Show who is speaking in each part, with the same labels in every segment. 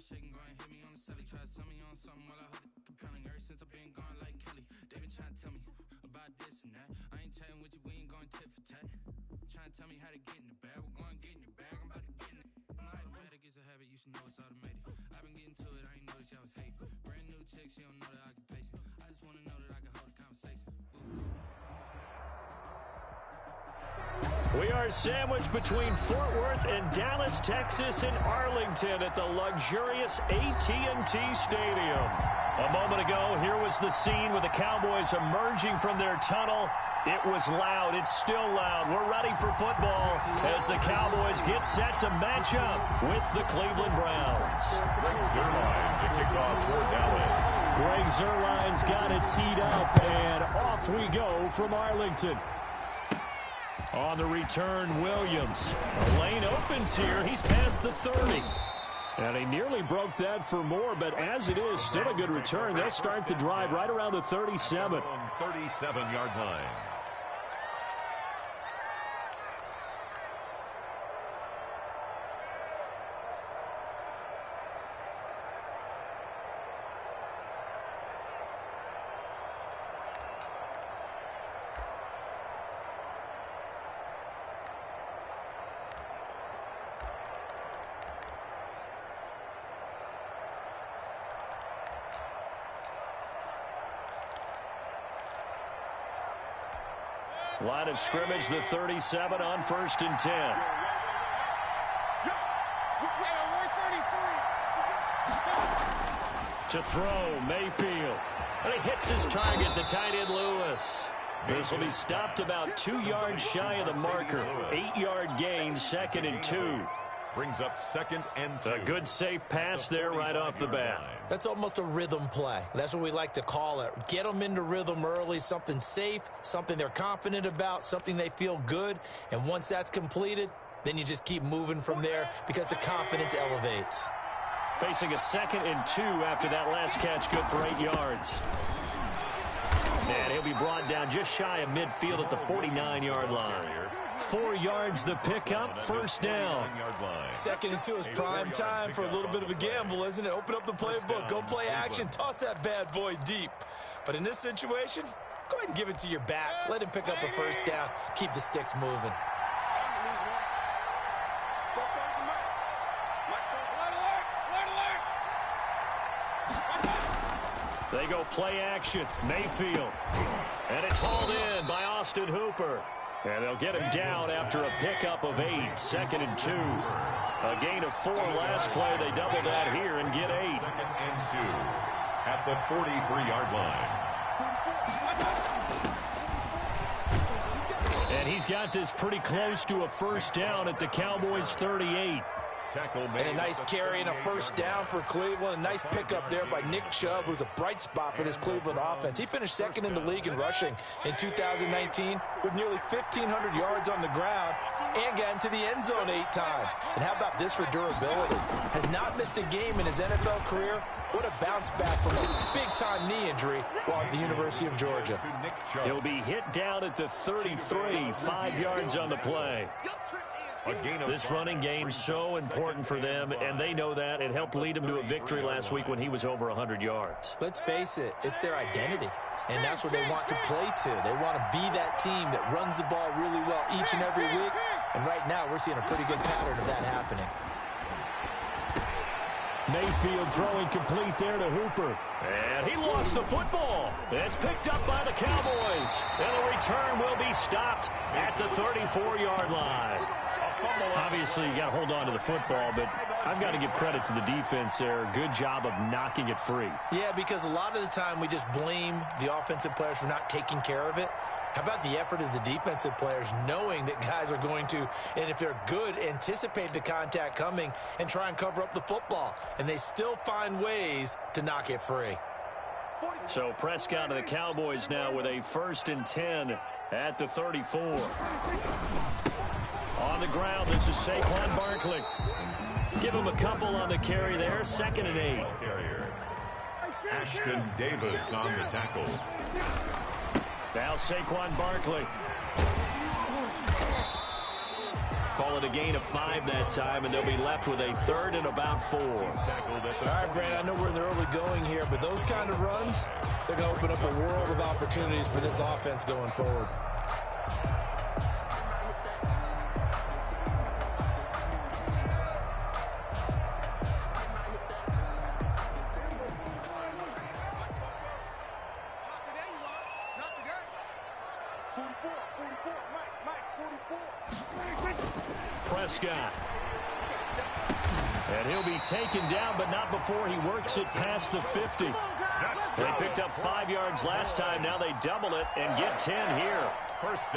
Speaker 1: shaking, going hit me on the celly. Try to sell me on something while I heard it compelling. Ever since I've been gone like Kelly, they been trying to tell me about this and that. I ain't chatting with you, we ain't going tit for tat. Trying to tell me how to get in the bag. We're going to get in your bag, I'm about to get in it. I'm like, the matter gets a habit, you should know it's automated. I've been getting to it, I ain't noticed y'all was hating. Brand new chick, she don't know that I can pace it. I just wanna know that I can hold a conversation.
Speaker 2: We are sandwiched between Fort Worth and Dallas, Texas, and Arlington at the luxurious AT&T Stadium. A moment ago, here was the scene with the Cowboys emerging from their tunnel. It was loud. It's still loud. We're ready for football as the Cowboys get set to match up with the Cleveland Browns.
Speaker 3: Greg Zuerlein to kick off for Dallas.
Speaker 2: Greg Zuerlein's got it teed up, and off we go from Arlington. On the return, Williams. The lane opens here. He's past the 30. And he nearly broke that for more, but as it is, still a good return. They'll start the drive right around the 37.
Speaker 3: 37-yard line.
Speaker 2: Line of scrimmage, the 37 on 1st and 10. To throw, Mayfield. And he hits his target, the tight end Lewis. This will be stopped about 2 yards shy of the marker. 8-yard gain, 2nd and 2.
Speaker 3: Brings up 2nd and 2.
Speaker 2: A good safe pass there right off the bat.
Speaker 4: That's almost a rhythm play. That's what we like to call it. Get them into rhythm early, something safe, something they're confident about, something they feel good. And once that's completed, then you just keep moving from there because the confidence elevates.
Speaker 2: Facing a 2nd and 2 after that last catch, good for 8 yards. And he'll be brought down just shy of midfield at the 49-yard line. 4 yards the pickup, 1st down.
Speaker 4: 2nd and 2 is prime time for a little bit of a gamble, isn't it? Open up the playbook, go play action, toss that bad boy deep. But in this situation, go ahead and give it to your back. Let him pick up a 1st down, keep the sticks moving.
Speaker 2: They go play action, Mayfield. And it's hauled in by Austin Hooper. And they'll get him down after a pickup of 8, 2nd and 2. A gain of 4 last play. They double that here and get 8.
Speaker 3: 2nd and 2 at the 43-yard line.
Speaker 2: And he's got this pretty close to a 1st down at the Cowboys' 38.
Speaker 4: And a nice carry and a 1st down for Cleveland. A nice pickup there by Nick Chubb, who's a bright spot for this Cleveland offense. He finished 2nd in the league in rushing in 2019 with nearly 1,500 yards on the ground and got into the end zone 8 times. And how about this for durability? Has not missed a game in his NFL career. What a bounce back from a big-time knee injury while at the University of Georgia.
Speaker 2: He'll be hit down at the 33, 5 yards on the play. This running game's so important for them, and they know that. It helped lead them to a victory last week when he was over 100 yards.
Speaker 4: Let's face it, it's their identity, and that's what they want to play to. They want to be that team that runs the ball really well each and every week, and right now we're seeing a pretty good pattern of that happening.
Speaker 2: Mayfield throwing complete there to Hooper. And he lost the football. It's picked up by the Cowboys. And the return will be stopped at the 34-yard line. Obviously, you got to hold on to the football, but I've got to give credit to the defense there. Good job of knocking it free.
Speaker 4: Yeah, because a lot of the time we just blame the offensive players for not taking care of it. How about the effort of the defensive players knowing that guys are going to, and if they're good, anticipate the contact coming and try and cover up the football. And they still find ways to knock it free.
Speaker 2: So Prescott of the Cowboys now with a 1st and 10 at the 34. On the ground, this is Saquon Barkley. Give him a couple on the carry there, 2nd and 8.
Speaker 3: Ashton Davis on the tackle.
Speaker 2: Now Saquon Barkley. Call it a gain of 5 that time, and they'll be left with a 3rd and about 4.
Speaker 4: All right, Brandon, I know we're in the early going here, but those kind of runs, they're going to open up a world of opportunities for this offense going forward.
Speaker 2: Prescott. And he'll be taken down, but not before he works it past the 50. They picked up 5 yards last time. Now they double it and get 10 here.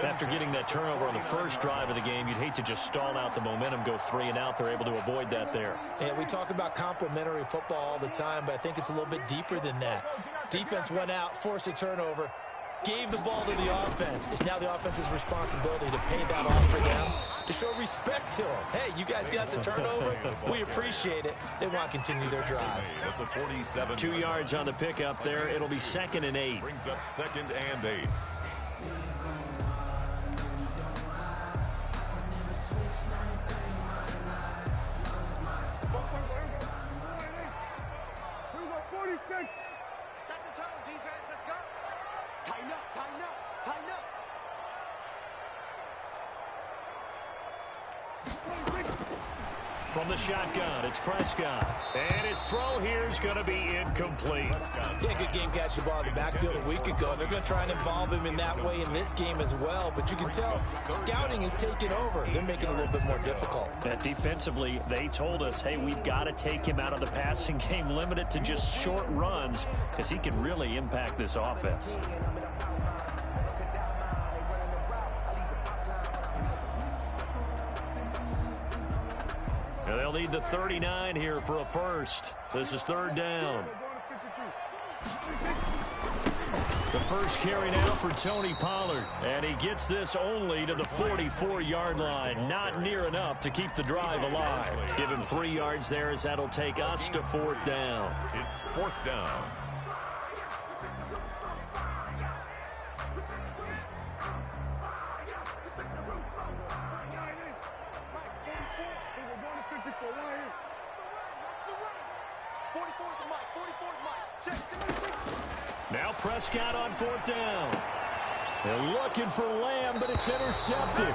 Speaker 2: After getting that turnover on the first drive of the game, you'd hate to just stall out the momentum, go 3 and out. They're able to avoid that there.
Speaker 4: And we talk about complementary football all the time, but I think it's a little bit deeper than that. Defense went out, forced a turnover, gave the ball to the offense. It's now the offense's responsibility to pay that off for them, to show respect to them. Hey, you guys got the turnover. We appreciate it. They want to continue their drive.
Speaker 2: 2 yards on the pickup there. It'll be 2nd and 8.
Speaker 3: Brings up 2nd and 8.
Speaker 5: Second turn, defense, let's go. Tighten up, tighten up, tighten up.
Speaker 2: From the shotgun, it's Prescott. And his throw here is going to be incomplete.
Speaker 4: Yeah, good game catching the ball in the backfield a week ago. They're going to try and involve him in that way in this game as well. But you can tell scouting is taking over. They're making it a little bit more difficult.
Speaker 2: And defensively, they told us, hey, we've got to take him out of the passing game, limit it to just short runs, because he can really impact this offense. And they'll need the 39 here for a first. This is 3rd down. The first carry now for Tony Pollard. And he gets this only to the 44-yard line. Not near enough to keep the drive alive. Give him 3 yards there as that'll take us to 4th down.
Speaker 3: It's 4th down.
Speaker 2: Now Prescott on 4th down. They're looking for Lamb, but it's intercepted.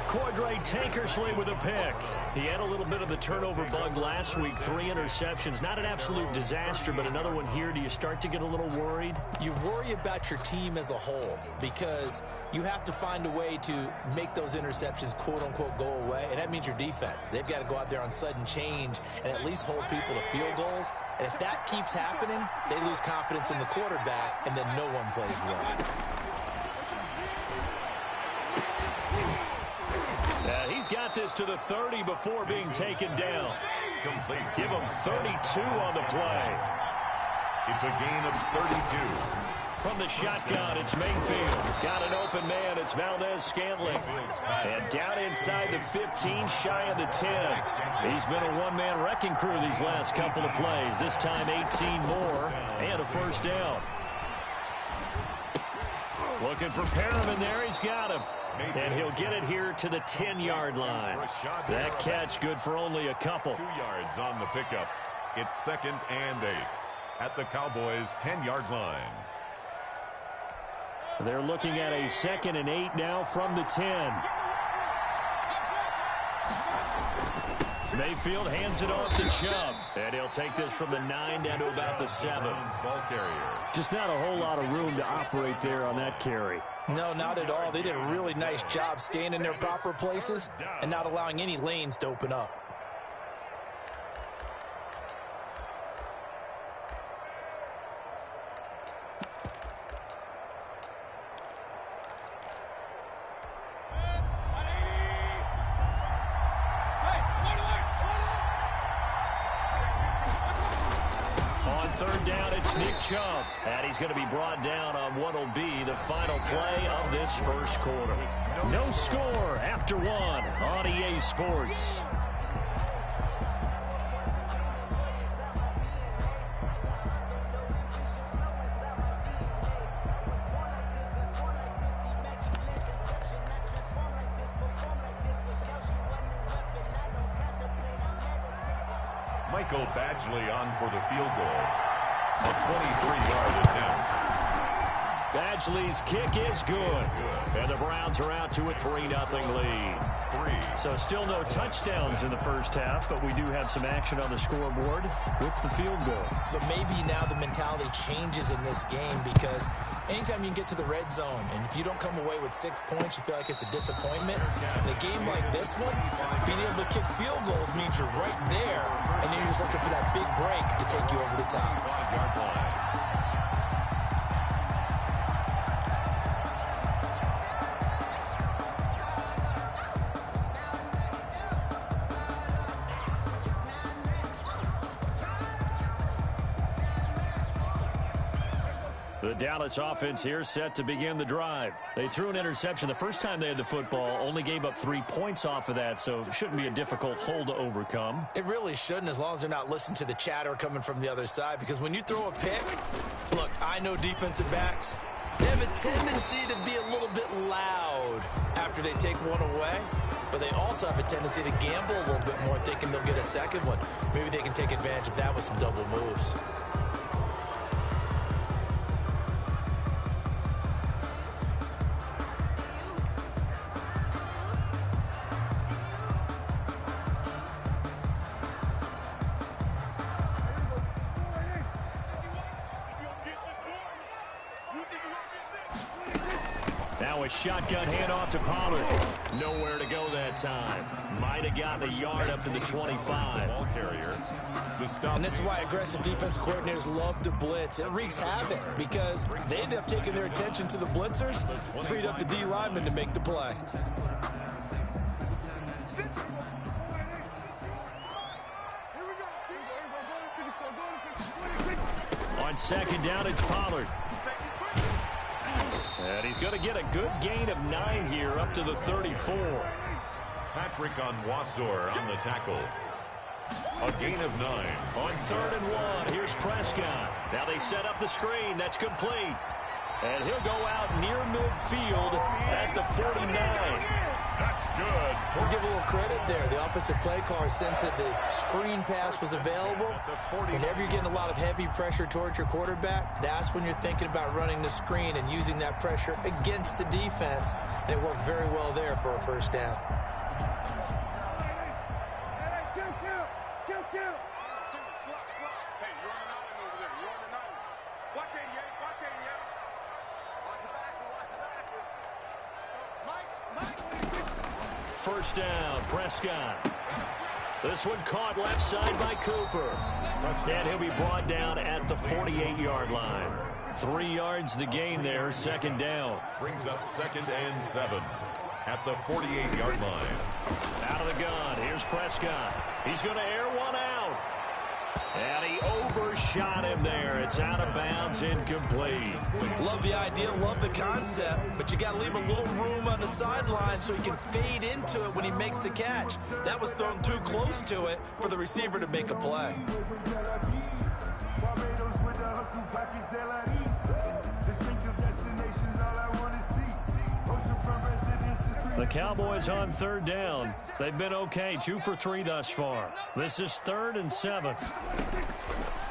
Speaker 2: Cordray Tankersley with a pick. He had a little bit of the turnover bug last week. 3 interceptions. Not an absolute disaster, but another one here. Do you start to get a little worried?
Speaker 4: You worry about your team as a whole because you have to find a way to make those interceptions, quote-unquote, go away, and that means your defense. They've got to go out there on sudden change and at least hold people to field goals. And if that keeps happening, they lose confidence in the quarterback, and then no one plays well.
Speaker 2: He's got this to the 30 before being taken down.
Speaker 3: Complete.
Speaker 2: Give him 32 on the play.
Speaker 3: It's a gain of 32.
Speaker 2: From the shotgun, it's Mayfield. Got an open man. It's Valdez-Scantling. And down inside the 15, shy of the 10. He's been a one-man wrecking crew these last couple of plays. This time 18 more and a first down. Looking for Perriman there. He's got him. And he'll get it here to the 10-yard line. That catch good for only a couple.
Speaker 3: 2 yards on the pickup. It's 2nd and 8 at the Cowboys' 10-yard line.
Speaker 2: They're looking at a 2nd and 8 now from the 10. Mayfield hands it off to Chubb. And he'll take this from the 9 down to about the 7.
Speaker 3: Ball carrier.
Speaker 2: Just not a whole lot of room to operate there on that carry.
Speaker 4: No, not at all. They did a really nice job staying in their proper places and not allowing any lanes to open up.
Speaker 2: Chubb, and he's going to be brought down on what will be the final play of this first quarter. No score after 1 on EA Sports.
Speaker 3: Michael Badgley on for the field goal. A 23-yard attempt.
Speaker 2: Badgley's kick is good. And the Browns are out to a 3-0 lead. So still no touchdowns in the first half, but we do have some action on the scoreboard with the field goal. So maybe now the mentality changes in this game because anytime you can get to the red zone, and if you don't come away with 6 points, you feel like it's a disappointment. In a game like this one, being able to kick field goals means you're right there, and then you're just looking for that big break to take you over the top.
Speaker 3: 5-yard line.
Speaker 2: The Dallas offense here set to begin the drive. They threw an interception the first time they had the football, only gave up 3 points off of that, so it shouldn't be a difficult hole to overcome. It really shouldn't, as long as they're not listening to the chatter coming from the other side, because when you throw a pick, look, I know defensive backs, they have a tendency to be a little bit loud after they take one away, but they also have a tendency to gamble a little bit more, thinking they'll get a second one. Maybe they can take advantage of that with some double moves. Now a shotgun handoff to Pollard. Nowhere to go that time. Might have gotten a yard up to the 25.
Speaker 3: Ball carrier.
Speaker 4: And this is why aggressive defense coordinators love to blitz. It wreaks havoc because they end up taking their attention to the blitzers, freed up the D lineman to make the play. On second down, it's Pollard. And he's going to get a good gain of 9 here up to the 34.
Speaker 3: Patrick Onwuasor on the tackle. A gain of 9.
Speaker 2: On 3rd and 1, here's Prescott. Now they set up the screen. That's complete. And he'll go out near midfield at the 49.
Speaker 3: That's good.
Speaker 4: Let's give a little credit there. The offensive play caller sensed that the screen pass was available. Whenever you're getting a lot of heavy pressure towards your quarterback, that's when you're thinking about running the screen and using that pressure against the defense. And it worked very well there for a first down.
Speaker 2: First down, Prescott. This one caught left side by Cooper. And he'll be brought down at the 48-yard line. 3 yards the gain there, second down.
Speaker 3: Brings up 2nd and 7 at the 48-yard line.
Speaker 2: Out of the gun, here's Prescott. He's going to air one out. And he overshot him there. It's out of bounds, incomplete.
Speaker 4: Love the idea, love the concept, but you got to leave a little room on the sideline so he can fade into it when he makes the catch. That was thrown too close to it for the receiver to make a play.
Speaker 2: The Cowboys on 3rd down. They've been okay, 2 for 3 thus far. This is 3rd and 7.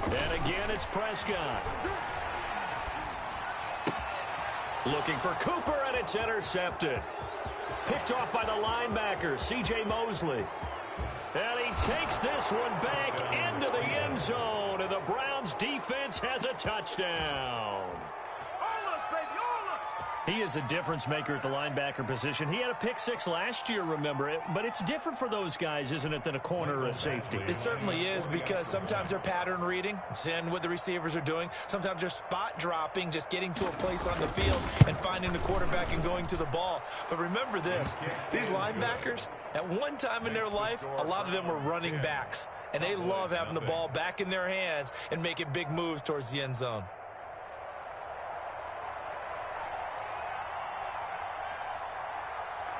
Speaker 2: And again, it's Prescott. Looking for Cooper, and it's intercepted. Picked off by the linebacker, C.J. Mosley. And he takes this one back into the end zone, and the Browns defense has a touchdown. He is a difference maker at the linebacker position. He had a pick 6 last year, remember it, but it's different for those guys, isn't it, than a corner or a safety?
Speaker 4: It certainly is, because sometimes they're pattern reading, seeing what the receivers are doing. Sometimes they're spot dropping, just getting to a place on the field and finding the quarterback and going to the ball. But remember this, these linebackers, at one time in their life, a lot of them were running backs, and they love having the ball back in their hands and making big moves towards the end zone.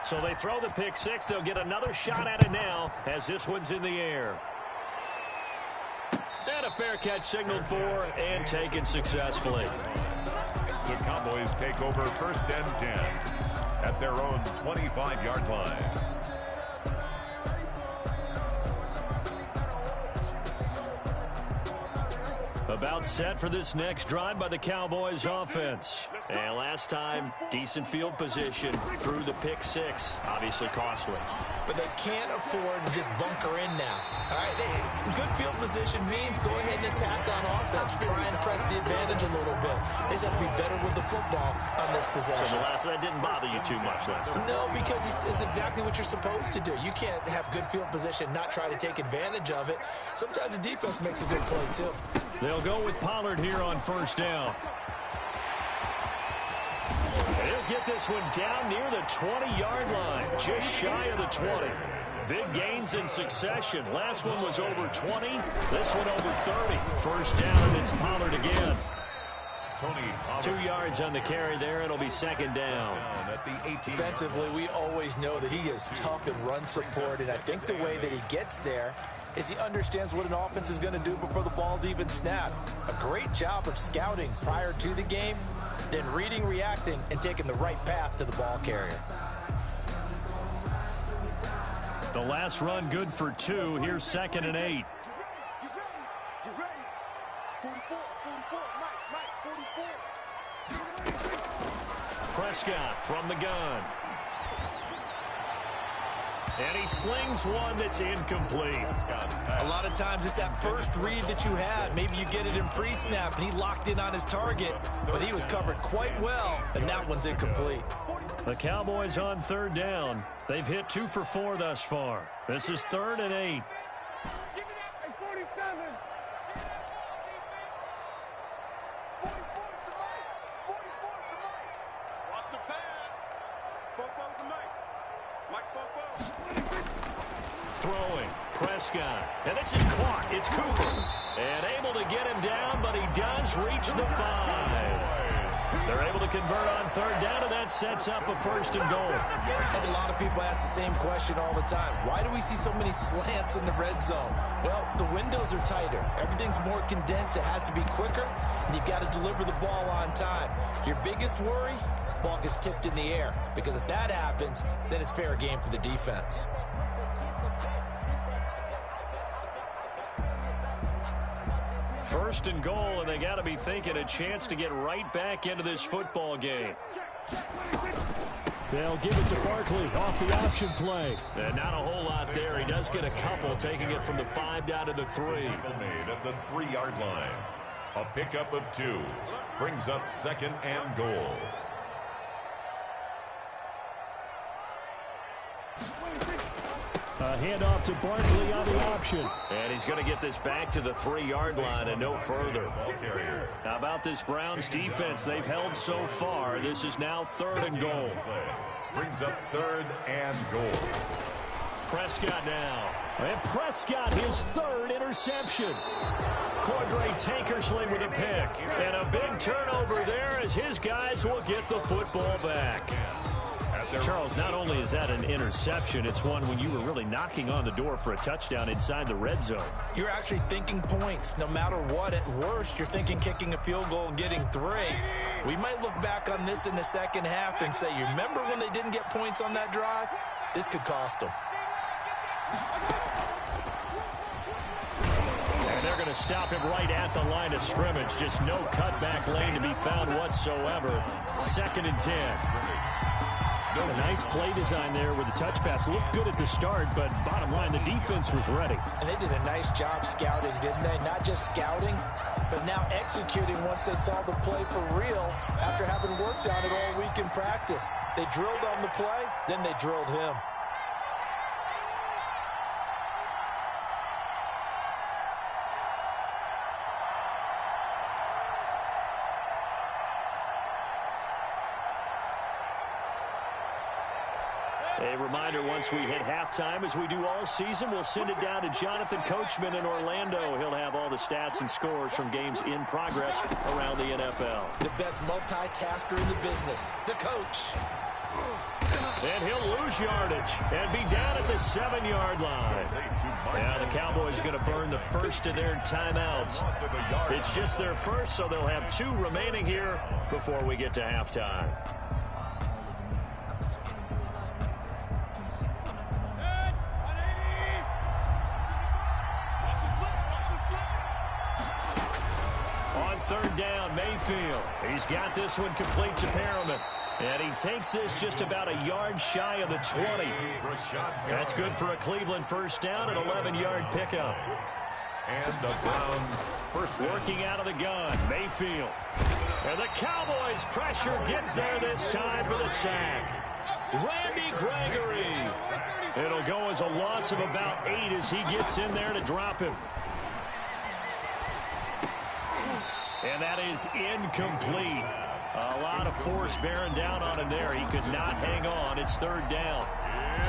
Speaker 2: So they throw the pick 6. They'll get another shot at it now as this one's in the air. And a fair catch signaled for and taken successfully.
Speaker 3: The Cowboys take over 1st and 10 at their own 25-yard line.
Speaker 2: About set for this next drive by the Cowboys offense. And last time, decent field position through the pick six. Obviously costly.
Speaker 4: But they can't afford to just bunker in now. All right, good field position means go ahead and attack on offense. Try and press the advantage a little bit. They just have to be better with the football on this possession.
Speaker 2: So that didn't bother you too much last time?
Speaker 4: No, because it's exactly what you're supposed to do. You can't have good field position, not try to take advantage of it. Sometimes the defense makes a good play, too.
Speaker 2: They'll go with Pollard here on first down. He'll get this one down near the 20-yard line, just shy of the 20. Big gains in succession. Last one was over 20. This one over 30. First down, and it's Pollard again. 2 yards on the carry there. It'll be second down.
Speaker 4: Defensively, we always know that he is tough in run support, and I think the way that he gets there is he understands what an offense is going to do before the ball's even snapped. A great job of scouting prior to the game, then reading, reacting, and taking the right path to the ball carrier.
Speaker 2: The last run good for 2. Here's 2nd and 8.
Speaker 5: Get ready. 44, Mike, 44.
Speaker 2: Prescott from the gun. And he slings one that's incomplete.
Speaker 4: A lot of times it's that first read that you had. Maybe you get it in pre-snap, and he locked in on his target, but he was covered quite well, and that one's incomplete.
Speaker 2: The Cowboys on third down. They've hit 2 for 4 thus far. This is 3rd and 8.
Speaker 5: Give me that at 47. 44 to Mike. 44 to Mike. Watch the pass. Bobo to Mike. Mike's Bobo.
Speaker 2: Throwing. Prescott. And this is caught. It's Cooper. And able to get him down, but he does reach the 5. They're able to convert on third down, and that sets up a 1st and goal.
Speaker 4: And a lot of people ask the same question all the time. Why do we see so many slants in the red zone? Well, the windows are tighter. Everything's more condensed. It has to be quicker, and you've got to deliver the ball on time. Your biggest worry, ball gets tipped in the air, because if that happens, then it's fair game for the defense.
Speaker 2: First and goal, and they got to be thinking a chance to get right back into this football game.
Speaker 6: They'll give it to Barkley off the option play.
Speaker 2: And not a whole lot there. He does get a couple, taking it from the 5 down to the 3.
Speaker 3: Made at the 3-yard line. A pickup of 2 brings up 2nd and goal.
Speaker 6: A handoff to Barkley on the option.
Speaker 2: And he's going to get this back to the 3-yard line and no further. How about this Browns defense? They've held so far. This is now 3rd and goal.
Speaker 3: Brings up 3rd and goal.
Speaker 2: Prescott now.
Speaker 6: And Prescott, his 3rd interception.
Speaker 2: Cordray Tankersley with a pick. And a big turnover there as his guys will get the football back. Charles, not only is that an interception, it's one when you were really knocking on the door for a touchdown inside the red zone.
Speaker 4: You're actually thinking points. No matter what, at worst, you're thinking kicking a field goal and getting 3. We might look back on this in the second half and say, you remember when they didn't get points on that drive? This could cost them.
Speaker 2: And they're going to stop him right at the line of scrimmage. Just no cutback lane to be found whatsoever. 2nd and 10.
Speaker 6: A nice play design there with the touch pass. Looked good at the start, but bottom line, the defense was ready.
Speaker 4: And they did a nice job scouting, didn't they? Not just scouting, but now executing once they saw the play for real after having worked on it all week in practice. They drilled on the play, then they drilled him.
Speaker 2: A reminder, once we hit halftime, as we do all season, we'll send it down to Jonathan Coachman in Orlando. He'll have all the stats and scores from games in progress around the NFL.
Speaker 4: The best multitasker in the business, the coach.
Speaker 2: And he'll lose yardage and be down at the 7-yard line. Now the Cowboys going to burn the first of their timeouts. It's just their first, so they'll have 2 remaining here before we get to halftime. third down. Mayfield. He's got this one complete to Perriman. And he takes this just about a yard shy of the 20. That's good for a Cleveland first down, an 11-yard pickup.
Speaker 3: And the Browns first down.
Speaker 2: Working out of the gun, Mayfield. And the Cowboys pressure gets there this time for the sack. Randy Gregory. It'll go as a loss of about 8 as he gets in there to drop him. And that is incomplete. A lot of force bearing down on him there. He could not hang on. It's third down.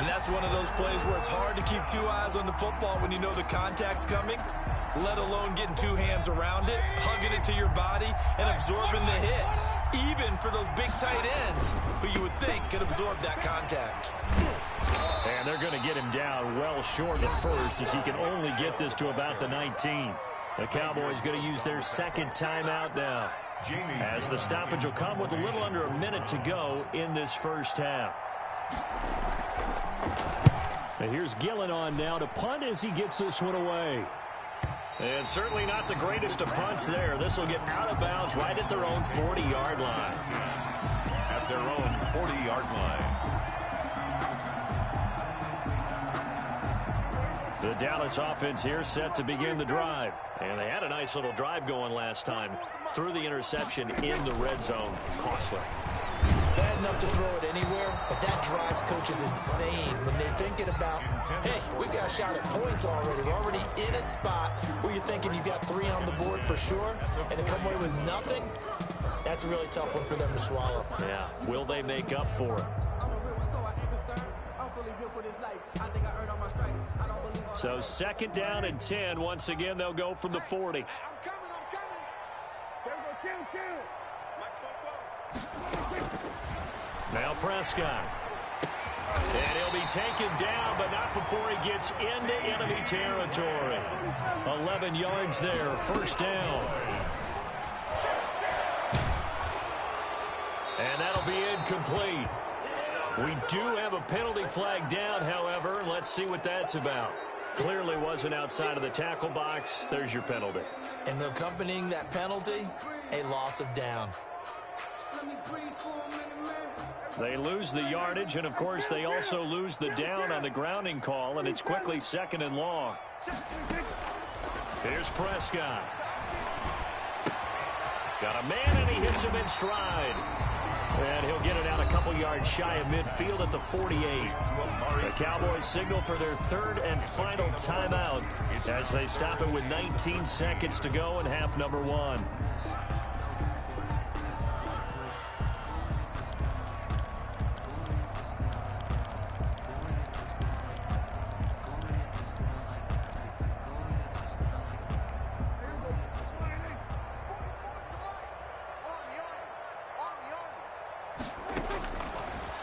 Speaker 4: And that's one of those plays where it's hard to keep 2 eyes on the football when you know the contact's coming, let alone getting 2 hands around it, hugging it to your body, and absorbing the hit. Even for those big tight ends who you would think could absorb that contact.
Speaker 2: And they're going to get him down well short of first as he can only get this to about the 19. The Cowboys going to use their second timeout now, as the stoppage will come with a little under a minute to go in this first half.
Speaker 6: And here's Gillen on now to punt as he gets this one away.
Speaker 2: And certainly not the greatest of punts there. This will get out of bounds right at their own 40-yard line.
Speaker 3: At their own 40-yard line.
Speaker 2: The Dallas offense here set to begin the drive. And they had a nice little drive going last time. Threw the interception in the red zone. Costly.
Speaker 4: Bad enough to throw it anywhere, but that drives coaches insane when they're thinking about, hey, we got a shot at points already. We're already in a spot where you're thinking you got 3 on the board for sure, and to come away with nothing, that's a really tough one for them to swallow.
Speaker 2: Yeah, will they make up for it? So second down and 10. Once again, they'll go from the 40.
Speaker 5: I'm coming.
Speaker 2: Now Prescott. And he'll be taken down, but not before he gets into enemy territory. 11 yards there, first down. And that'll be incomplete. We do have a penalty flag down, however, and let's see what that's about. Clearly wasn't outside of the tackle box. There's your penalty.
Speaker 4: And accompanying that penalty, a loss of down.
Speaker 2: They lose the yardage, and, of course, they also lose the down on the grounding call, and it's quickly second and long. Here's Prescott. Got a man, and he hits him in stride. And he'll get it out a couple yards shy of midfield at the 48. The Cowboys signal for their third and final timeout as they stop it with 19 seconds to go in half number 1.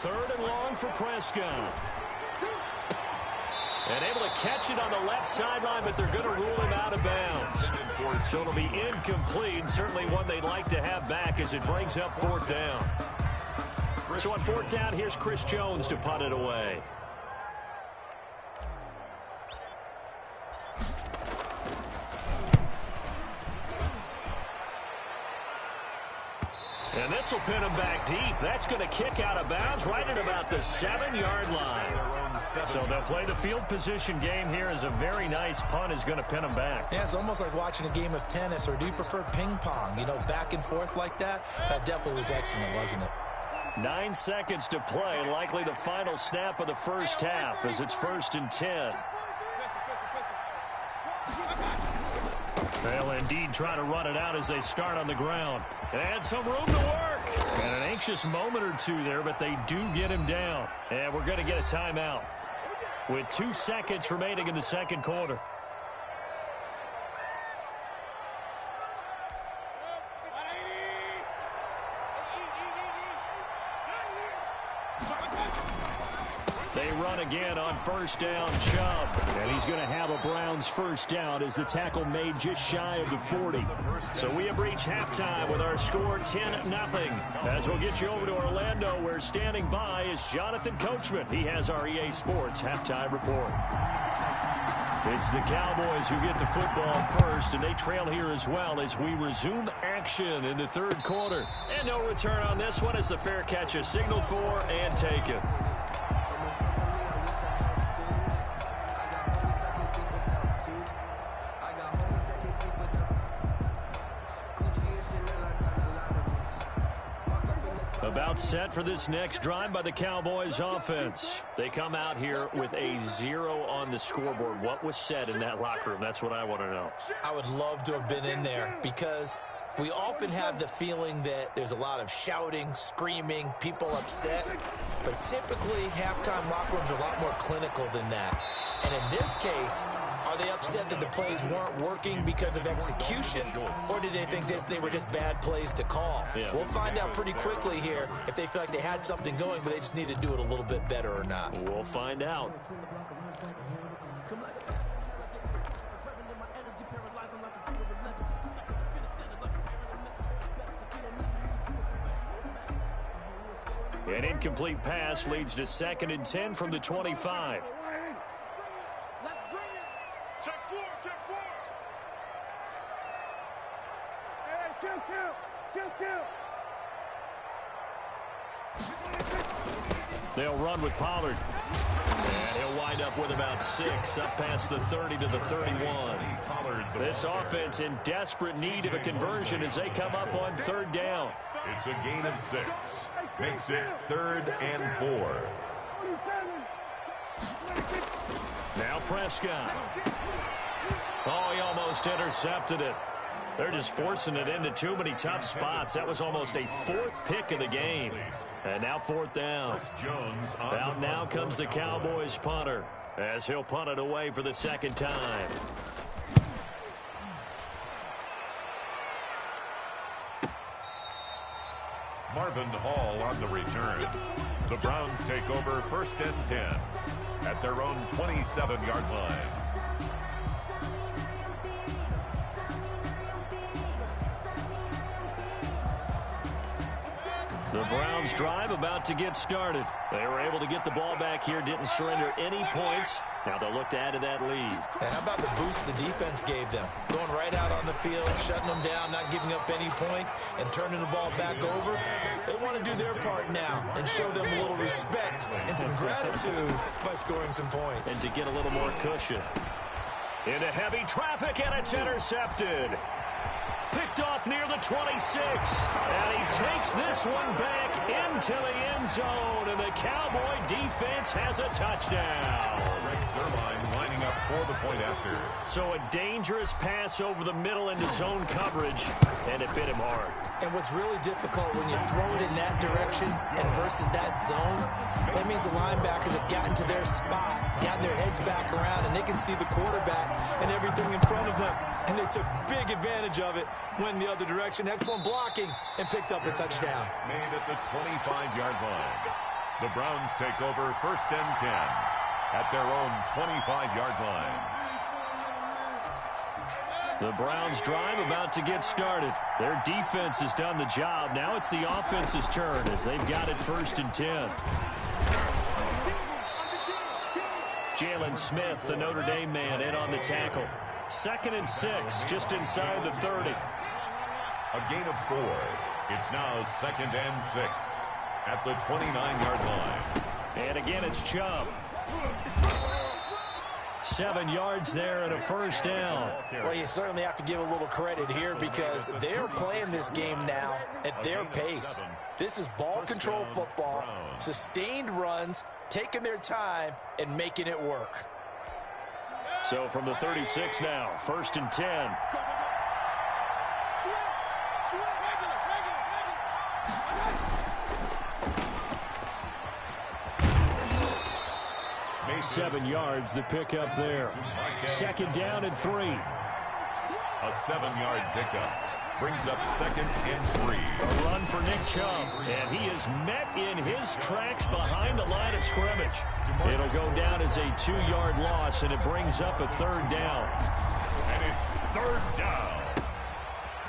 Speaker 2: Third and long for Prescott. And able to catch it on the left sideline, but they're going to rule him out of bounds. So it'll be incomplete. Certainly one they'd like to have back as it brings up fourth down. So on fourth down, here's Chris Jones to punt it away. And this will pin him back deep. That's going to kick out of bounds right at about the 7-yard line. So they'll play the field position game here as a very nice punt is going to pin him back.
Speaker 4: Yeah, it's almost like watching a game of tennis, or do you prefer ping pong? You know, back and forth like that? That definitely was excellent, wasn't it?
Speaker 2: 9 seconds to play, likely the final snap of the first half as it's 1st and 10. They'll indeed try to run it out as they start on the ground. And some room to work. And an anxious moment or two there, but they do get him down. And we're going to get a timeout with 2 seconds remaining in the second quarter. They run again on first down, Chubb. And he's going to have a Browns first down as the tackle made just shy of the 40. So we have reached halftime with our score 10-0. As we'll get you over to Orlando, where standing by is Jonathan Coachman. He has our EA Sports halftime report. It's the Cowboys who get the football first, and they trail here as well as we resume action in the third quarter. And no return on this one as the fair catch is signaled for and taken. About set for this next drive by the Cowboys offense. They come out here with a 0 on the scoreboard. What was said in that locker room? That's what I want to know.
Speaker 4: I would love to have been in there because we often have the feeling that there's a lot of shouting, screaming, people upset. But typically, halftime locker rooms are a lot more clinical than that. And in this case, are they upset that the plays weren't working because of execution, or did they think they were just bad plays to call?
Speaker 2: Yeah.
Speaker 4: We'll find out pretty quickly here if they feel like they had something going, but they just need to do it a little bit better or not.
Speaker 2: We'll find out. An incomplete pass leads to 2nd and 10 from the 25.
Speaker 5: Let's bring it. Check four. Hey, kill.
Speaker 2: They'll run with Pollard. And he'll wind up with about 6, up past the 30 to the 31. This offense in desperate need of a conversion as they come up on 3rd down.
Speaker 3: It's a gain of 6. Makes it 3rd and 4.
Speaker 2: Now Prescott. Oh, he almost intercepted it. They're just forcing it into too many tough spots. That was almost a 4th pick of the game. And now 4th down. Out now comes the Cowboys punter as he'll punt it away for the 2nd time.
Speaker 3: Marvin Hall on the return. The Browns take over 1st and 10 at their own 27-yard line.
Speaker 2: The Browns drive about to get started. They were able to get the ball back here, didn't surrender any points. Now they'll look to add to that lead.
Speaker 4: And how about the boost the defense gave them? Going right out on the field, shutting them down, not giving up any points, and turning the ball back over. They want to do their part now and show them a little respect and some gratitude by scoring some points.
Speaker 2: And to get a little more cushion. Into heavy traffic, and it's intercepted. Picked off near the 26. And he takes this one back into the end zone. And the Cowboy defense has a touchdown.
Speaker 3: Zerline lining up for the point after.
Speaker 2: So a dangerous pass over the middle into zone coverage. And it bit him hard.
Speaker 4: And what's really difficult when you throw it in that direction and versus that zone, that means the linebackers have gotten to their spot, gotten their heads back around, and they can see the quarterback and everything in front of them. And they took big advantage of it, went the other direction, excellent blocking, and picked up a touchdown.
Speaker 3: Made at the 25-yard line. The Browns take over 1st and 10 at their own 25-yard line.
Speaker 2: The Browns drive about to get started. Their defense has done the job. Now it's the offense's turn as they've got it 1st and 10. Jalen Smith, the Notre Dame man, in on the tackle. 2nd and 6, just inside the 30.
Speaker 3: A gain of 4. It's now 2nd and 6 at the 29-yard line.
Speaker 2: And again, it's Chubb. 7 yards there and a 1st down.
Speaker 4: Well, you certainly have to give a little credit here because they're playing this game now at their pace. This is ball control football, sustained runs, taking their time, and making it work.
Speaker 2: So from the 36 now, 1st and 10. 7 yards, the pickup there. 2nd down and 3.
Speaker 3: A 7-yard pickup brings up 2nd and 3.
Speaker 2: A run for Nick Chubb, and he is met in his tracks behind the line of scrimmage. It'll go down as a 2-yard loss, and it brings up a 3rd down.
Speaker 3: And it's 3rd down.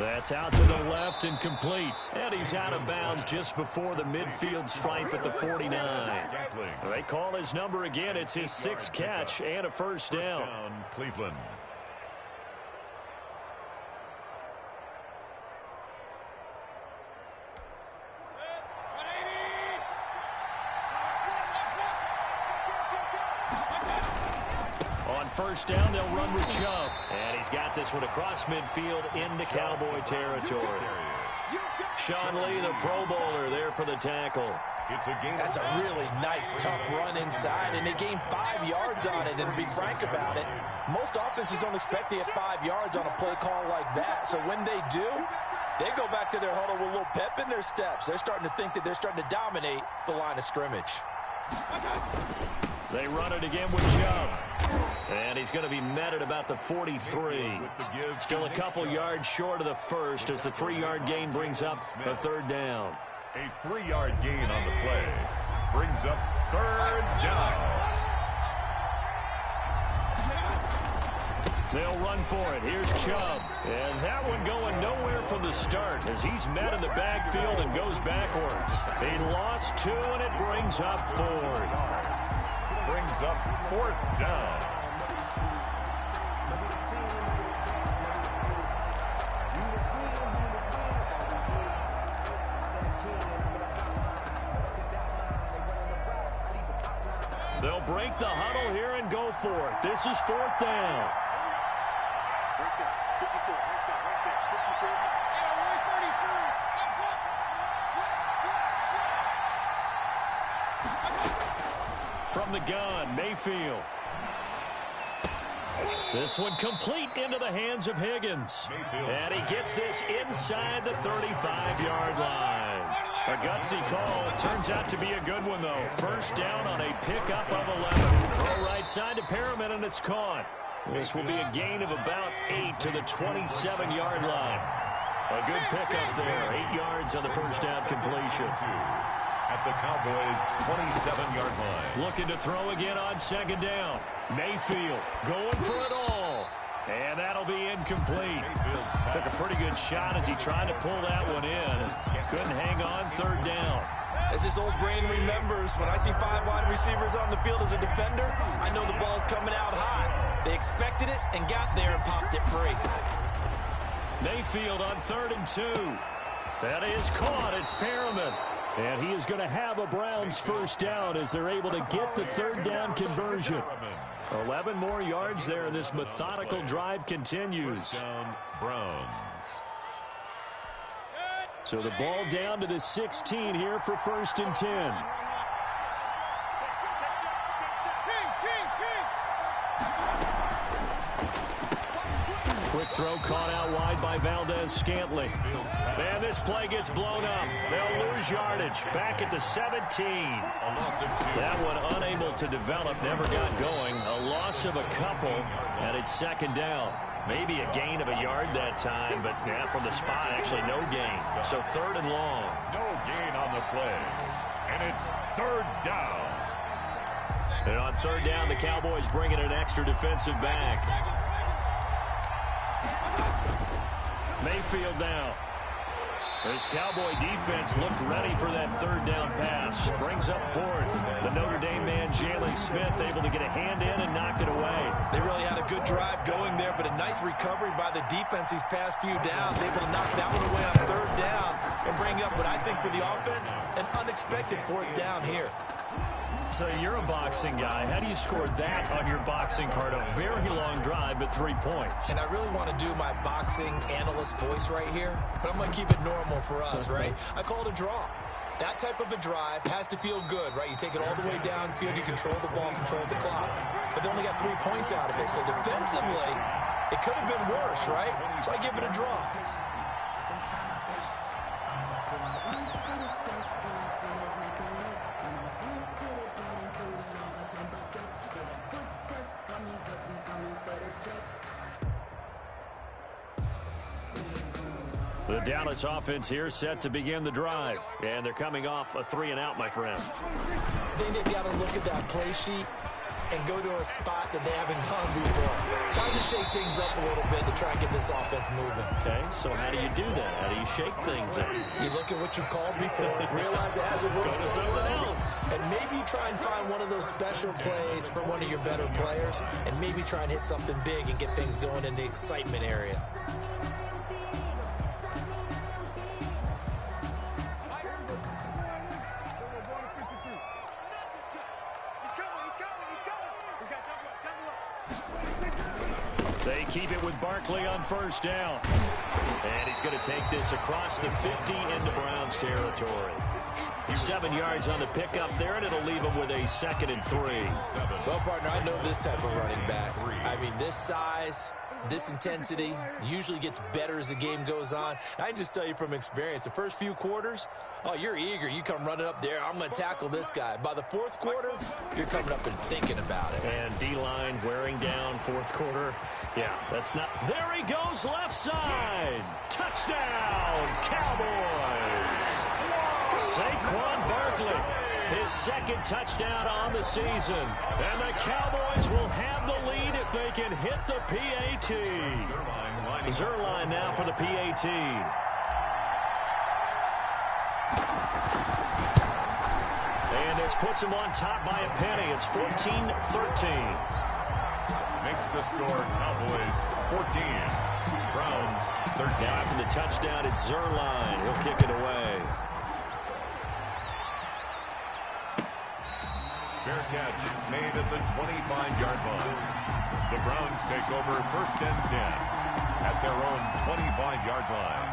Speaker 2: That's out to the left and complete. And he's out of bounds just before the midfield stripe at the 49. They call his number again. It's his 6th catch and a first down.
Speaker 3: Cleveland.
Speaker 2: First down, they'll run with Chubb. And he's got this one across midfield into Cowboy territory. Sean Lee, the Pro Bowler, there for the tackle.
Speaker 4: That's a really nice, tough run inside, and they gained 5 yards on it. And to be frank about it, most offenses don't expect to get 5 yards on a play call like that. So when they do, they go back to their huddle with a little pep in their steps. They're starting to think that they're starting to dominate the line of scrimmage.
Speaker 2: They run it again with Chubb. And he's going to be met at about the 43. Still a couple yards short of the first as the 3-yard gain brings up a third down.
Speaker 3: A 3-yard gain on the play brings up third down.
Speaker 2: They'll run for it. Here's Chubb. And that one going nowhere from the start as he's met in the backfield and goes backwards. He lost 2, and it brings up 4th.
Speaker 3: Brings up 4th down.
Speaker 2: They'll break the huddle here and go for it. This is 4th down. From the gun, Mayfield. This one complete into the hands of Higgins. And he gets this inside the 35-yard line. A gutsy call. Turns out to be a good one, though. First down on a pickup of 11. Throw right side to Perriman, and it's caught. This will be a gain of about 8 to the 27-yard line. A good pickup there. 8 yards on the first down completion.
Speaker 3: At the Cowboys' 27-yard line.
Speaker 2: Looking to throw again on second down. Mayfield going for it all. And that'll be incomplete. Took a pretty good shot as he tried to pull that one in. Couldn't hang on third down.
Speaker 4: As his old brain remembers, when I see 5 wide receivers on the field as a defender, I know the ball's coming out hot. They expected it and got there and popped it free.
Speaker 2: Mayfield on 3rd and 2. That is caught. It's Perriman. And he is going to have a Browns first down as they're able to get the third down conversion. 11 more yards there, and this methodical drive continues.
Speaker 3: Down Browns.
Speaker 2: So the ball down to the 16 here for 1st and 10. Quick throw caught out wide by Valdez-Scantling. And this play gets blown up. They'll lose yardage. Back at the 17. That one unable to develop, never got going. A loss of a couple, and it's second down. Maybe a gain of a yard that time, but yeah, from the spot, actually no gain. So 3rd and long.
Speaker 3: No gain on the play. And it's 3rd down.
Speaker 2: And on 3rd down, the Cowboys bring in an extra defensive back. Mayfield now. This Cowboy defense looked ready for that 3rd down pass. Brings up 4th. The Notre Dame man, Jalen Smith, able to get a hand in and knock it away.
Speaker 4: They really had a good drive going there, but a nice recovery by the defense these past few downs. Able to knock that one away on 3rd down and bring up what I think for the offense, an unexpected 4th down here.
Speaker 2: So you're a boxing guy. How do you score that on your boxing card? A very long drive, but 3 points.
Speaker 4: And I really want to do my boxing analyst voice right here, but I'm going to keep it normal for us, right? I call it a draw. That type of a drive has to feel good, right? You take it all the way downfield, you control the ball, control the clock. But they only got 3 points out of it. So defensively, it could have been worse, right? So I give it a draw.
Speaker 2: The Dallas offense here set to begin the drive. And they're coming off a 3-and-out, my friend.
Speaker 4: I think they've got to look at that play sheet and go to a spot that they haven't gone before. Time to shake things up a little bit to try and get this offense moving.
Speaker 2: Okay, so how do you do that? How do you shake things up?
Speaker 4: You look at what you called before, realize it hasn't worked
Speaker 2: Go to something else.
Speaker 4: and maybe try and find one of those special plays for one of your better players, and maybe try and hit something big and get things going in the excitement area.
Speaker 2: They keep it with Barkley on first down. And he's going to take this across the 50 into Browns territory. 7 yards on the pickup there, and it'll leave him with a 2nd and 3.
Speaker 4: Well, partner, I know this type of running back. I mean, this size, this intensity usually gets better as the game goes on. I can just tell you from experience, the first few quarters, oh, you're eager. You come running up there, I'm going to tackle this guy. By the fourth quarter, you're coming up and thinking about it.
Speaker 2: And D-line wearing down fourth quarter. Yeah, that's not... There he goes, left side. Touchdown, Cowboys. Saquon Barkley, his 2nd touchdown on the season. And the Cowboys will have the lead if they can hit the PAT. Zerline now for the PAT. And this puts him on top by a penny. It's 14-13.
Speaker 3: Makes the score Cowboys 14. Browns 13.
Speaker 2: After the touchdown, it's Zerline. He'll kick it away.
Speaker 3: Fair catch made at the 25-yard line. The Browns take over 1st and 10 at their own 25-yard line.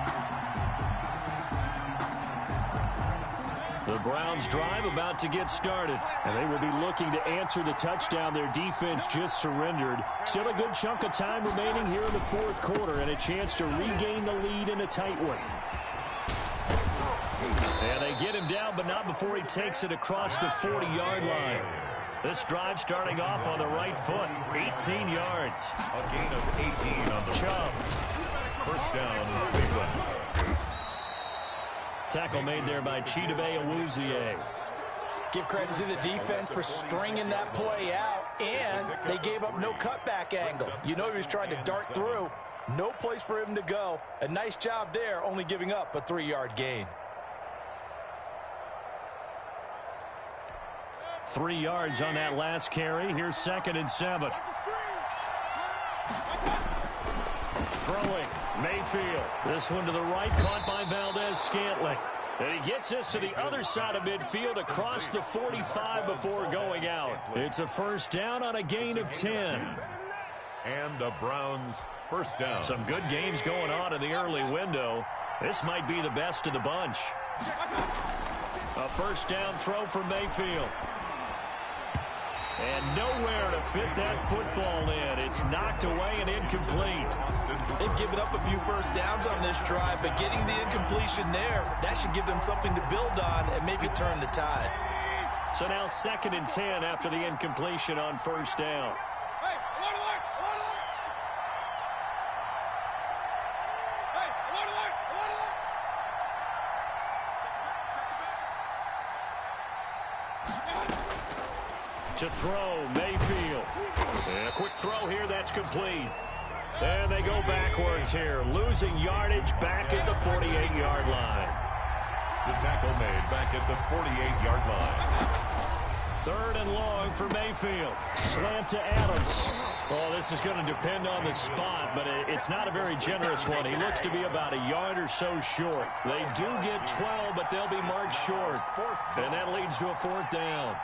Speaker 2: The Browns drive about to get started. And they will be looking to answer the touchdown their defense just surrendered. Still a good chunk of time remaining here in the fourth quarter and a chance to regain the lead in a tight one. And they get him down, but not before he takes it across the 40-yard line. This drive starting off on the right foot, 18 yards.
Speaker 3: A gain of 18 on the
Speaker 2: Chubb.
Speaker 3: First down, Cleveland.
Speaker 2: Tackle made there by Chidobe Awuzie.
Speaker 4: Give credit to the defense for stringing that play out, and they gave up no cutback angle. You know he was trying to dart through. No place for him to go. A nice job there, only giving up a 3-yard gain.
Speaker 2: 3 yards on that last carry. Here's 2nd and 7. Throwing, Mayfield. This one to the right, caught by Valdez-Scantling. And he gets this to the other side of midfield across the 45 before going out. It's a first down on a gain of 10.
Speaker 3: And the Browns first down.
Speaker 2: Some good games going on in the early window. This might be the best of the bunch. A first down throw for Mayfield. And nowhere to fit that football in. It's knocked away and incomplete.
Speaker 4: They've given up a few first downs on this drive, but getting the incompletion there, that should give them something to build on and maybe turn the tide.
Speaker 2: So now 2nd and 10 after the incompletion on first down. To throw, Mayfield. And a quick throw here, that's complete. And they go backwards here, losing yardage back at the 48-yard line.
Speaker 3: The tackle made back at the 48-yard line.
Speaker 2: 3rd and long for Mayfield. Slant to Adams. Oh, this is going to depend on the spot, but it's not a very generous one. He looks to be about a yard or so short. They do get 12, but they'll be marked short. And that leads to a 4th down.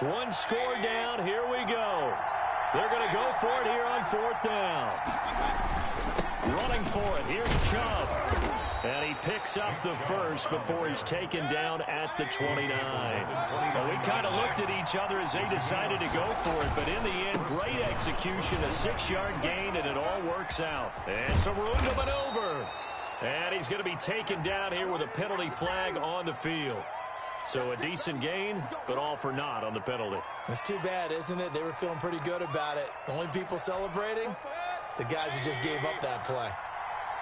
Speaker 2: One score down. Here we go. They're going to go for it here on 4th down. Running for it. Here's Chubb. And he picks up the first before he's taken down at the 29. Well, we kind of looked at each other as they decided to go for it, but in the end, great execution, a 6-yard gain, and it all works out. And some room to maneuver. And he's going to be taken down here with a penalty flag on the field. So a decent gain, but all for naught on the penalty.
Speaker 4: It's too bad, isn't it? They were feeling pretty good about it. The only people celebrating, the guys who just gave up that play.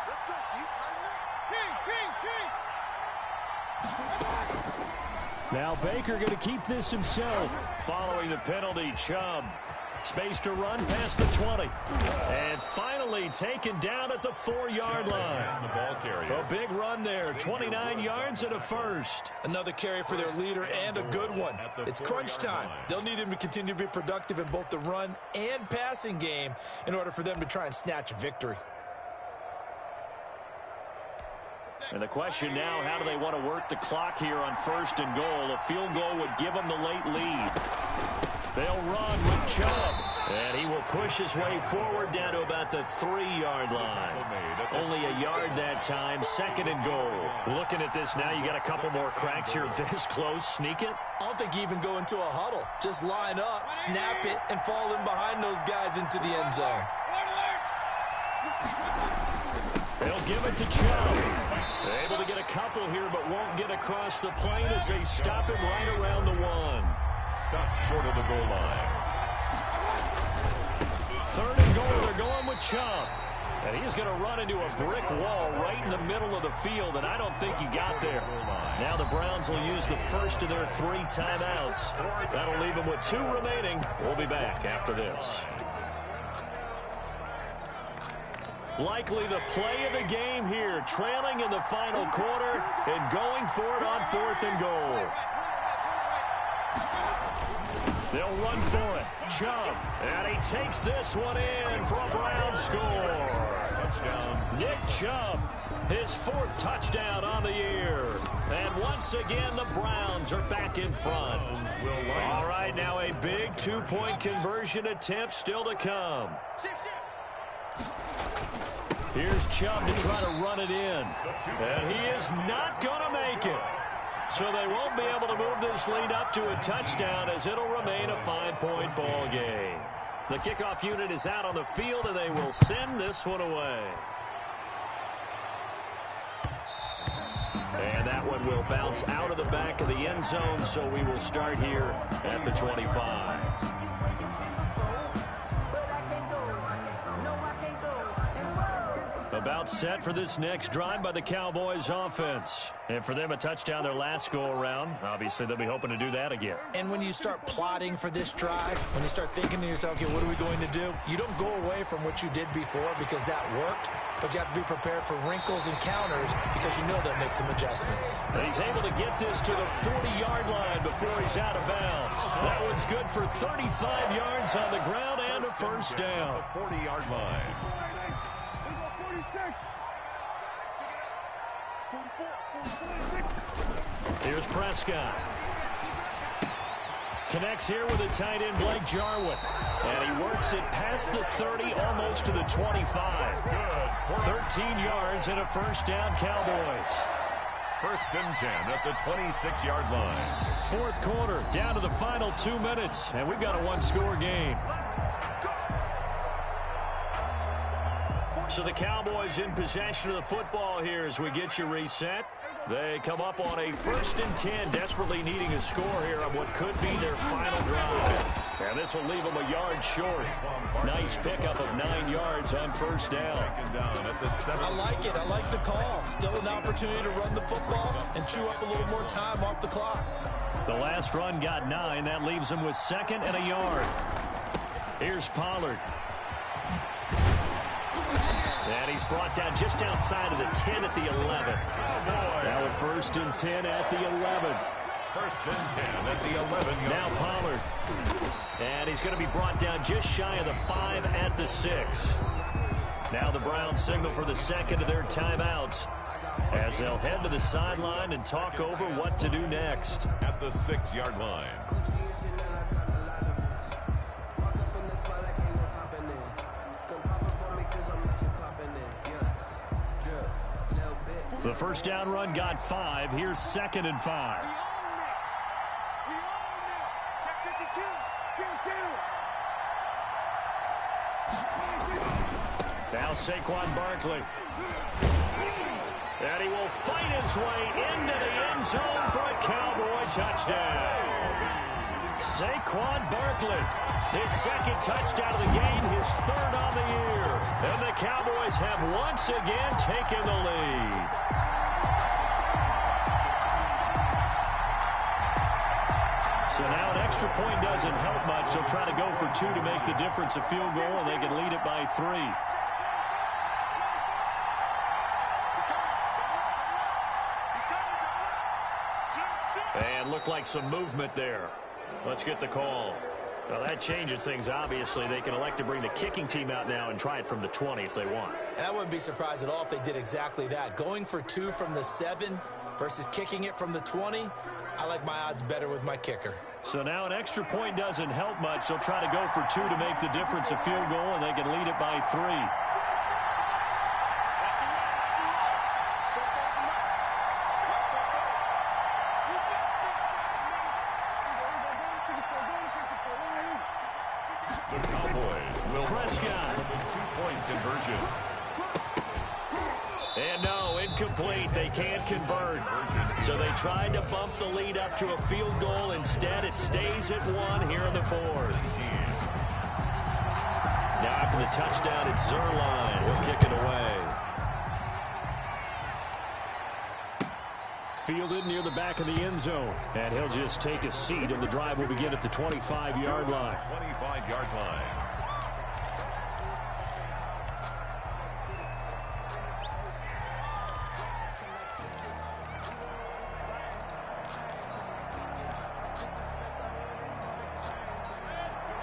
Speaker 5: Let's go, King, King, King.
Speaker 2: Now Baker going to keep this himself. Following the penalty, Chubb. Space to run past the 20. And finally taken down at the 4-yard line.
Speaker 3: The ball carrier.
Speaker 2: A big run there. 29 yards and a first.
Speaker 4: Another carry for their leader and a good one. It's crunch time. They'll need him to continue to be productive in both the run and passing game in order for them to try and snatch a victory.
Speaker 2: And the question now, how do they want to work the clock here on 1st and goal? A field goal would give them the late lead. They'll run with Chubb. And he will push his way forward down to about the 3-yard line. Only a yard that time, 2nd and goal. Looking at this now, you got a couple more cracks here this close. Sneak it?
Speaker 4: I don't think you even go into a huddle. Just line up, snap it, and fall in behind those guys into the end zone.
Speaker 2: They'll give it to Chubb. Able to get a couple here, but won't get across the plane as they stop him right around the 1.
Speaker 3: Stopped short of the goal line.
Speaker 2: 3rd and goal, they're going with Chubb. And he's going to run into a brick wall right in the middle of the field, and I don't think he got there. Now the Browns will use the first of their 3 timeouts. That'll leave them with 2 remaining. We'll be back after this. Likely the play of the game here, trailing in the final quarter and going for it on 4th and goal. They'll run for it. Chubb. And he takes this one in for a Brown score. Touchdown. Nick Chubb, his 4th touchdown on the year. And once again, the Browns are back in front. All right, now a big 2-point conversion attempt still to come. Here's Chubb to try to run it in. And he is not going to make it. So they won't be able to move this lead up to a touchdown as it'll remain a 5-point ball game. The kickoff unit is out on the field, and they will send this one away. And that one will bounce out of the back of the end zone, so we will start here at the 25. About set for this next drive by the Cowboys offense. And for them, a touchdown their last go-around. Obviously, they'll be hoping to do that again.
Speaker 4: And when you start plotting for this drive, when you start thinking to yourself, okay, what are we going to do? You don't go away from what you did before because that worked, but you have to be prepared for wrinkles and counters because you know they'll make some adjustments.
Speaker 2: And he's able to get this to the 40-yard line before he's out of bounds. That one's good for 35 yards on the ground and a first down.
Speaker 3: 40-yard line.
Speaker 2: Here's Prescott. Connects here with a tight end, Blake Jarwin. And he works it past the 30, almost to the 25. 13 yards and a first down, Cowboys.
Speaker 3: 1st and 10 at the 26-yard line.
Speaker 2: 4th quarter, down to the final 2 minutes, and we've got a 1-score game. So the Cowboys in possession of the football here as we get you reset. They come up on a 1st and 10, desperately needing a score here on what could be their final drive. And this will leave them a yard short. Nice pickup of 9 yards on first down.
Speaker 4: I like it. I like the call. Still an opportunity to run the football and chew up a little more time off the clock.
Speaker 2: The last run got 9. That leaves them with 2nd and a yard. Here's Pollard. And he's brought down just outside of the 10 at the 11. Now a 1st and 10 at the 11.
Speaker 3: 1st and 10 at the 11.
Speaker 2: Now Pollard. And he's going to be brought down just shy of the 5 at the 6. Now the Browns signal for the 2nd of their timeouts as they'll head to the sideline and talk over what to do next.
Speaker 3: At the 6-yard line.
Speaker 2: The first down run got 5. Here's 2nd and 5. Now Saquon Barkley. And he will fight his way into the end zone for a Cowboy touchdown. Saquon Barkley, his 2nd touchdown of the game, his 3rd on the year. And the Cowboys have once again taken the lead. So now an extra point doesn't help much. They'll try to go for 2 to make the difference a field goal, and they can lead it by 3. And looked like some movement there. Let's get the call. Well, that changes things, obviously. They can elect to bring the kicking team out now and try it from the 20 if they want.
Speaker 4: And I wouldn't be surprised at all if they did exactly that. Going for 2 from the 7 versus kicking it from the 20, I like my odds better with my kicker.
Speaker 2: So now an extra point doesn't help much. They'll try to go for 2 to make the difference a field goal, and they can lead it by 3.
Speaker 3: The Cowboys will
Speaker 2: Prescott.
Speaker 3: 2-point conversion.
Speaker 2: And no, incomplete. They can't convert. So they tried to bump the lead up to a field goal. Instead, it stays at 1 here in the 4th. Now after the touchdown, it's Zerline. He'll kick it away. Fielded near the back of the end zone. And he'll just take a seat, and the drive will begin at the 25-yard line.
Speaker 3: 25-yard line.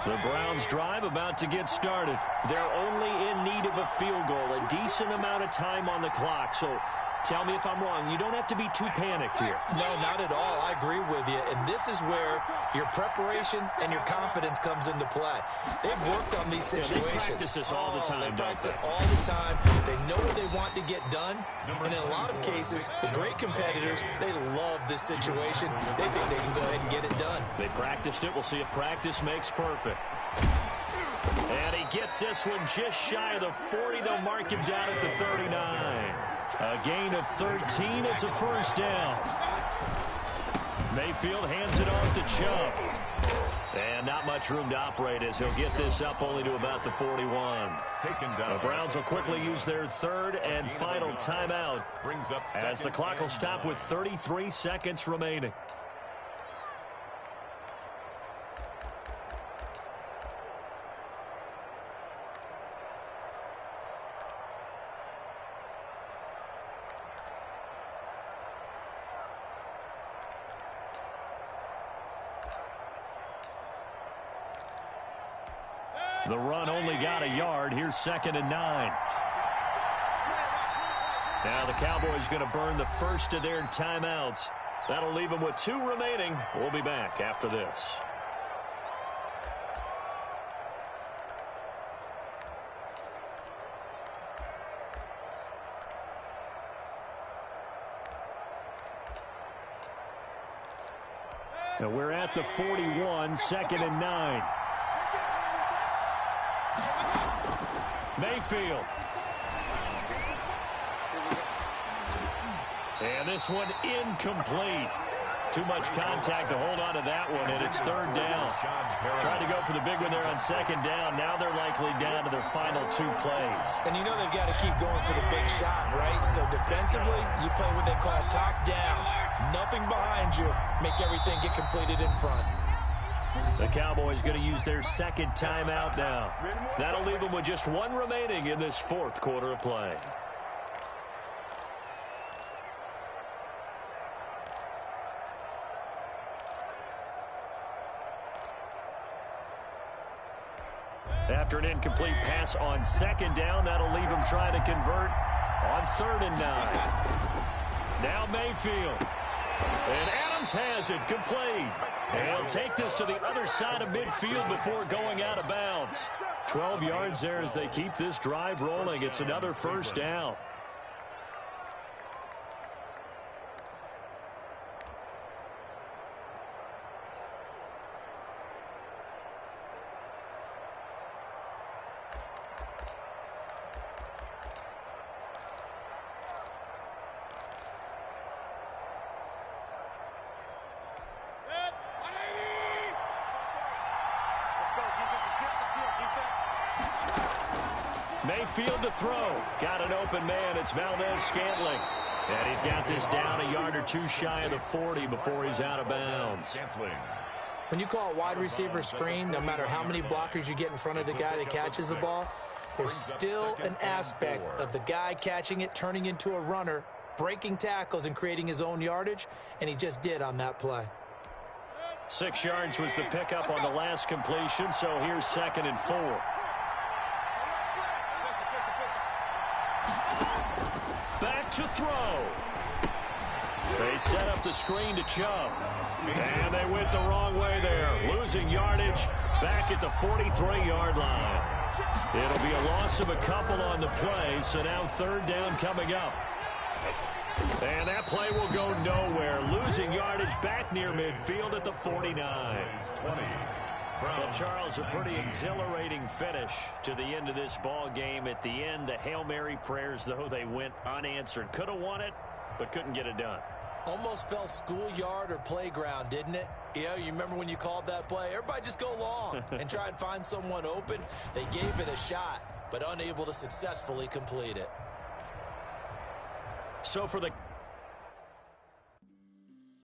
Speaker 2: The Browns drive about to get started. They're only in need of a field goal, a decent amount of time on the clock. So tell me if I'm wrong. You don't have to be too panicked here.
Speaker 4: No, not at all. I agree with you. And this is where your preparation and your confidence comes into play. They've worked on these situations.
Speaker 2: They practice this all the time,
Speaker 4: They practice
Speaker 2: don't
Speaker 4: it all the time. They know what they want to get done. And in a lot of cases, the great competitors, they love this situation. They think they can go ahead and get it done.
Speaker 2: They practiced it. We'll see if practice makes perfect. And he gets this one just shy of the 40. They'll mark him down at the 39. A gain of 13. It's a first down. Mayfield hands it off to Chubb. And not much room to operate as he'll get this up only to about the 41.
Speaker 3: Taken down.
Speaker 2: The Browns will quickly use their 3rd and final timeout
Speaker 3: Brings up
Speaker 2: as the clock will stop with 33 seconds remaining. The run only got a yard. Here's 2nd and 9. Now the Cowboys going to burn the first of their timeouts. That'll leave them with 2 remaining. We'll be back after this. Now we're at the 41, 2nd and 9. Mayfield. And this one incomplete. Too much contact to hold on to that one, and it's 3rd down. Tried to go for the big one there on 2nd down. Now they're likely down to their final 2 plays.
Speaker 4: And you know they've got to keep going for the big shot, right? So defensively, you play what they call top down. Nothing behind you. Make everything get completed in front.
Speaker 2: The Cowboys going to use their 2nd timeout now. That'll leave them with just 1 remaining in this 4th quarter of play. After an incomplete pass on 2nd down, that'll leave them trying to convert on 3rd and 9. Now Mayfield. And Adams has it complete. And he'll take this to the other side of midfield before going out of bounds. 12 yards there as they keep this drive rolling. It's another first down. Mayfield to throw. Got an open man. It's Valdez-Scantling. And he's got this down a yard or 2 shy of the 40 before he's out of bounds.
Speaker 4: When you call a wide receiver screen, no matter how many blockers you get in front of the guy that catches the ball, there's still an aspect of the guy catching it, turning into a runner, breaking tackles and creating his own yardage, and he just did on that play.
Speaker 2: 6 yards was the pickup on the last completion, so here's 2nd and 4. Back to throw. They set up the screen to Chubb. And they went the wrong way there, losing yardage back at the 43-yard line. It'll be a loss of a couple on the play, so now 3rd down coming up. And that play will go nowhere, losing yardage back near midfield at the 49. Well, Charles, a pretty exhilarating finish to the end of this ball game. At the end, the Hail Mary prayers, though, they went unanswered. Could have won it, but couldn't get it done.
Speaker 4: Almost felt schoolyard or playground, didn't it? You remember when you called that play? Everybody just go long and try and find someone open. They gave it a shot, but unable to successfully complete it.
Speaker 2: So for the